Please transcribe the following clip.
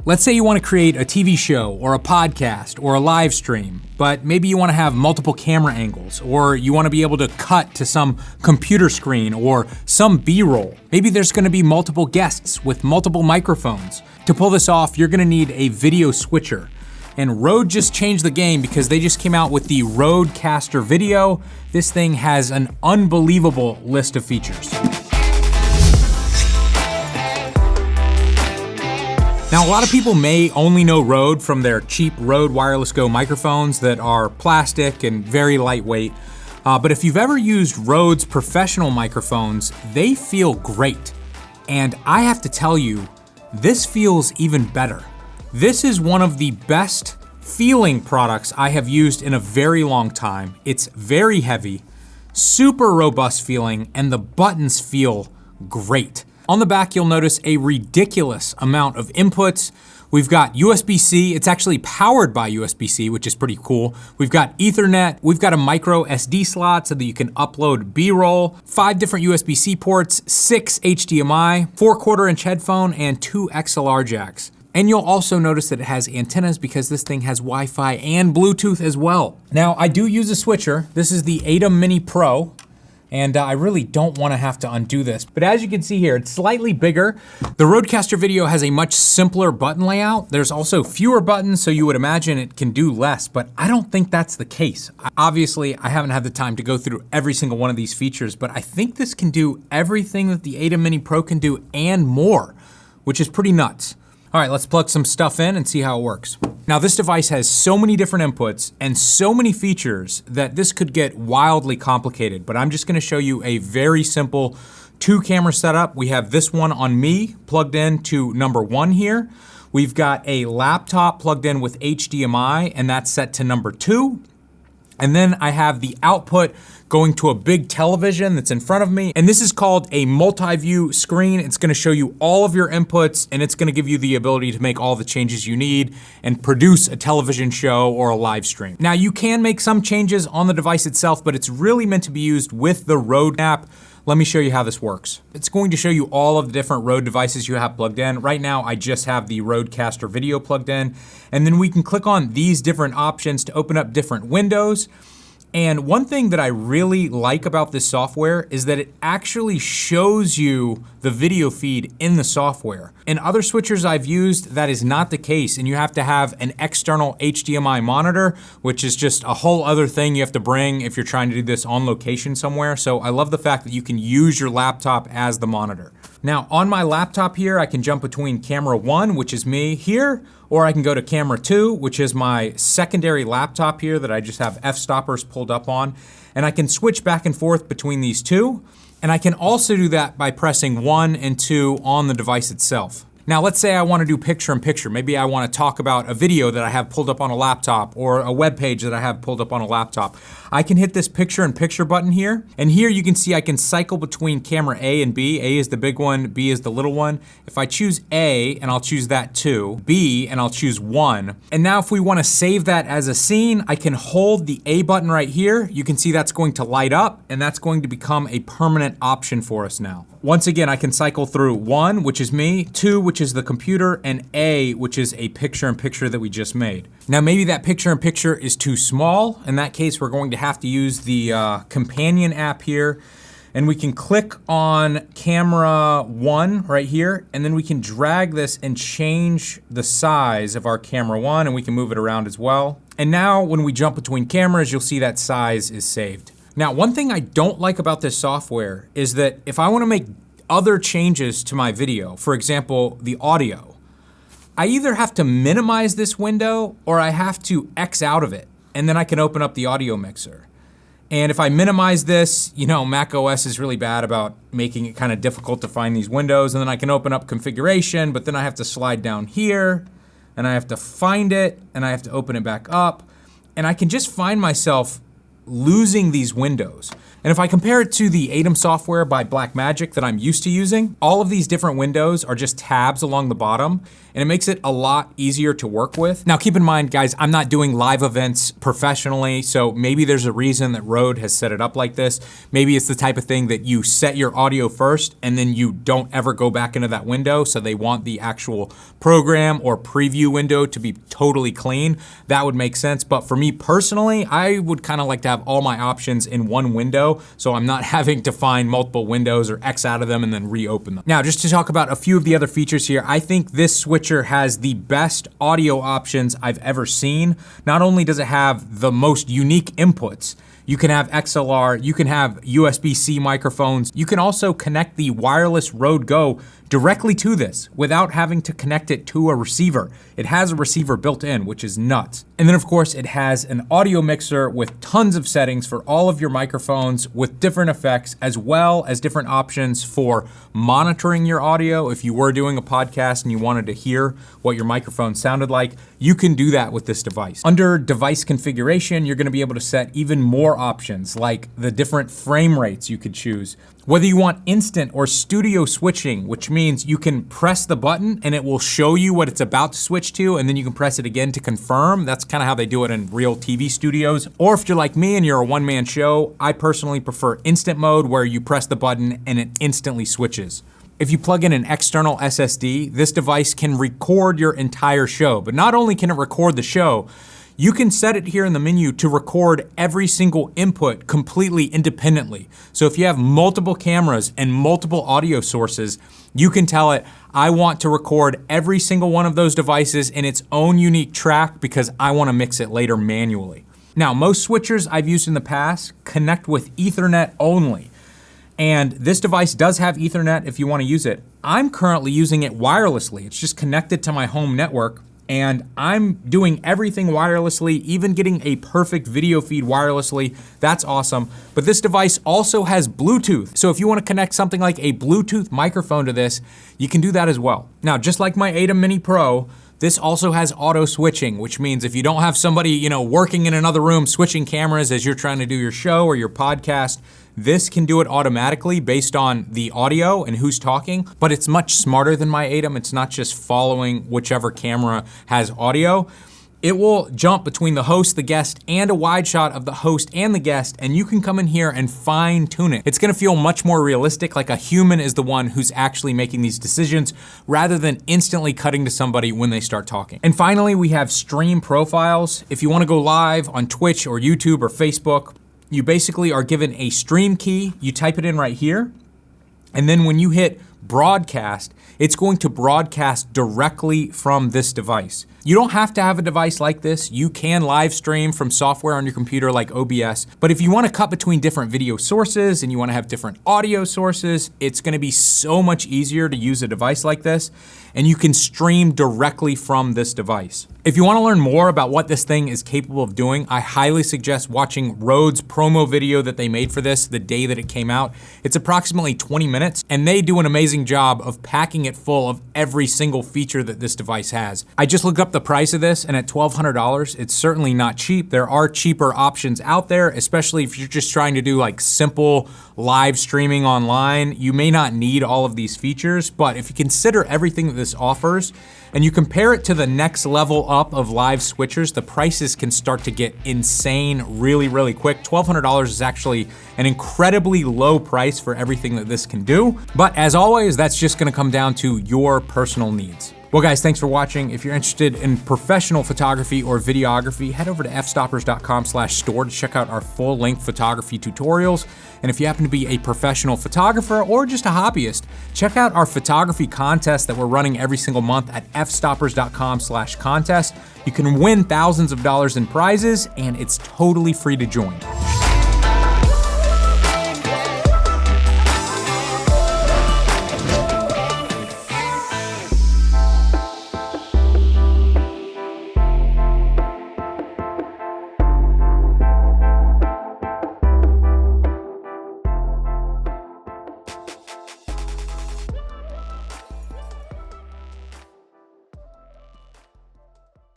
Let's say you want to create a TV show or a podcast or a live stream, but maybe you want to have multiple camera angles, or you want to be able to cut to some computer screen or some B-roll. Maybe there's going to be multiple guests with multiple microphones. To pull this off, you're going to need a video switcher. And Rode just changed the game because they just came out with the RØDEcaster Video. This thing has an unbelievable list of features. Now, a lot of people may only know Rode from their cheap Rode Wireless Go microphones that are plastic and very lightweight. But if you've ever used Rode's professional microphones, they feel great. And I have to tell you, this feels even better. This is one of the best feeling products I have used in a very long time. It's very heavy, super robust feeling, and the buttons feel great. On the back, you'll notice a ridiculous amount of inputs. We've got USB-C, it's actually powered by USB-C, which is pretty cool. We've got Ethernet, we've got a micro SD slot so that you can upload B-roll, 5 different USB-C ports, 6 HDMI, 4 1/4-inch headphone, and 2 XLR jacks. And you'll also notice that it has antennas because this thing has Wi-Fi and Bluetooth as well. Now, I do use a switcher. This is the ATEM Mini Pro. And I really don't want to have to undo this. But as you can see here, it's slightly bigger. The RØDEcaster Video has a much simpler button layout. There's also fewer buttons, so you would imagine it can do less, but I don't think that's the case. Obviously, I haven't had the time to go through every single one of these features, but I think this can do everything that the ATEM Mini Pro can do and more, which is pretty nuts. All right, let's plug some stuff in and see how it works. Now, this device has so many different inputs and so many features that this could get wildly complicated, but I'm just gonna show you a very simple 2-camera setup. We have this one on me plugged in to number 1 here. We've got a laptop plugged in with HDMI, and that's set to number 2. And then I have the output going to a big television that's in front of me. And this is called a multi-view screen. It's gonna show you all of your inputs, and it's gonna give you the ability to make all the changes you need and produce a television show or a live stream. Now, you can make some changes on the device itself, but it's really meant to be used with the Rode app. Let me show you how this works. It's going to show you all of the different Rode devices you have plugged in. Right now, I just have the RØDEcaster Video plugged in, and then we can click on these different options to open up different windows. And one thing that I really like about this software is that it actually shows you the video feed in the software. In other switchers I've used, that is not the case, and you have to have an external HDMI monitor, which is just a whole other thing you have to bring if you're trying to do this on location somewhere. So I love the fact that you can use your laptop as the monitor. Now, on my laptop here, I can jump between camera 1, which is me here, or I can go to camera 2, which is my secondary laptop here that I just have f-stoppers pulled up on. And I can switch back and forth between these two. And I can also do that by pressing 1 and 2 on the device itself. Now, let's say I want to do picture-in-picture. Maybe I want to talk about a video that I have pulled up on a laptop or a web page that I have pulled up on a laptop. I can hit this picture-in-picture button here, and here you can see I can cycle between camera A and B. A is the big one, B is the little one. If I choose A, and I'll choose that too, B, and I'll choose 1. And now if we want to save that as a scene, I can hold the A button right here. You can see that's going to light up, and that's going to become a permanent option for us now. Once again, I can cycle through 1, which is me, 2, which is the computer, and A, which is a picture-in-picture that we just made. Now, maybe that picture-in-picture is too small. In that case, we're going to have to use the companion app here, and we can click on camera 1 right here, and then we can drag this and change the size of our camera 1, and we can move it around as well. And now, when we jump between cameras, you'll see that size is saved. Now, one thing I don't like about this software is that if I want to make other changes to my video, for example, the audio, I either have to minimize this window or I have to X out of it, and then I can open up the audio mixer. And if I minimize this, you know, Mac OS is really bad about making it kind of difficult to find these windows, and then I can open up configuration, but then I have to slide down here, and I have to find it, and I have to open it back up, and I can just find myself losing these windows. And if I compare it to the ATEM software by Blackmagic that I'm used to using, all of these different windows are just tabs along the bottom, and it makes it a lot easier to work with. Now keep in mind, guys, I'm not doing live events professionally, so maybe there's a reason that Rode has set it up like this. Maybe it's the type of thing that you set your audio first and then you don't ever go back into that window, so they want the actual program or preview window to be totally clean. That would make sense, but for me personally, I would kind of like to have all my options in one window, so I'm not having to find multiple windows or X out of them and then reopen them. Now, just to talk about a few of the other features here, I think this switcher has the best audio options I've ever seen. Not only does it have the most unique inputs, you can have XLR, you can have USB-C microphones, you can also connect the wireless Rode Go directly to this without having to connect it to a receiver. It has a receiver built in, which is nuts. And then of course it has an audio mixer with tons of settings for all of your microphones with different effects, as well as different options for monitoring your audio. If you were doing a podcast and you wanted to hear what your microphone sounded like, you can do that with this device. Under device configuration, you're gonna be able to set even more options, like the different frame rates you could choose. Whether you want instant or studio switching, which means you can press the button and it will show you what it's about to switch to, and then you can press it again to confirm. That's kind of how they do it in real TV studios. Or if you're like me and you're a one-man show, I personally prefer instant mode, where you press the button and it instantly switches. If you plug in an external SSD, this device can record your entire show. But not only can it record the show, you can set it here in the menu to record every single input completely independently. So if you have multiple cameras and multiple audio sources, you can tell it, I want to record every single one of those devices in its own unique track because I want to mix it later manually. Now, most switchers I've used in the past connect with Ethernet only. And this device does have Ethernet if you want to use it. I'm currently using it wirelessly. It's just connected to my home network, and I'm doing everything wirelessly, even getting a perfect video feed wirelessly. That's awesome. But this device also has Bluetooth. So if you want to connect something like a Bluetooth microphone to this, you can do that as well. Now, just like my ATEM Mini Pro, this also has auto switching, which means if you don't have somebody, working in another room switching cameras as you're trying to do your show or your podcast, this can do it automatically based on the audio and who's talking, but it's much smarter than my ATEM. It's not just following whichever camera has audio. It will jump between the host, the guest, and a wide shot of the host and the guest, and you can come in here and fine tune it. It's gonna feel much more realistic, like a human is the one who's actually making these decisions, rather than instantly cutting to somebody when they start talking. And finally, we have stream profiles. If you wanna go live on Twitch or YouTube or Facebook, you basically are given a stream key, you type it in right here, and then when you hit broadcast, it's going to broadcast directly from this device. You don't have to have a device like this. You can live stream from software on your computer like OBS, but if you want to cut between different video sources and you want to have different audio sources, it's going to be so much easier to use a device like this, and you can stream directly from this device. If you want to learn more about what this thing is capable of doing, I highly suggest watching Rode's promo video that they made for this the day that it came out. It's approximately 20 minutes, and they do an amazing job of packing it full of every single feature that this device has. I just looked up the price of this, and at $1,200, it's certainly not cheap. There are cheaper options out there, especially if you're just trying to do like simple live streaming online. You may not need all of these features, but if you consider everything that this offers, and you compare it to the next level up of live switchers, the prices can start to get insane really, really quick. $1,200 is actually an incredibly low price for everything that this can do. But as always, that's just gonna come down to your personal needs. Well guys, thanks for watching. If you're interested in professional photography or videography, head over to fstoppers.com/store to check out our full-length photography tutorials. And if you happen to be a professional photographer or just a hobbyist, check out our photography contest that we're running every single month at fstoppers.com/contest. You can win thousands of dollars in prizes, and it's totally free to join.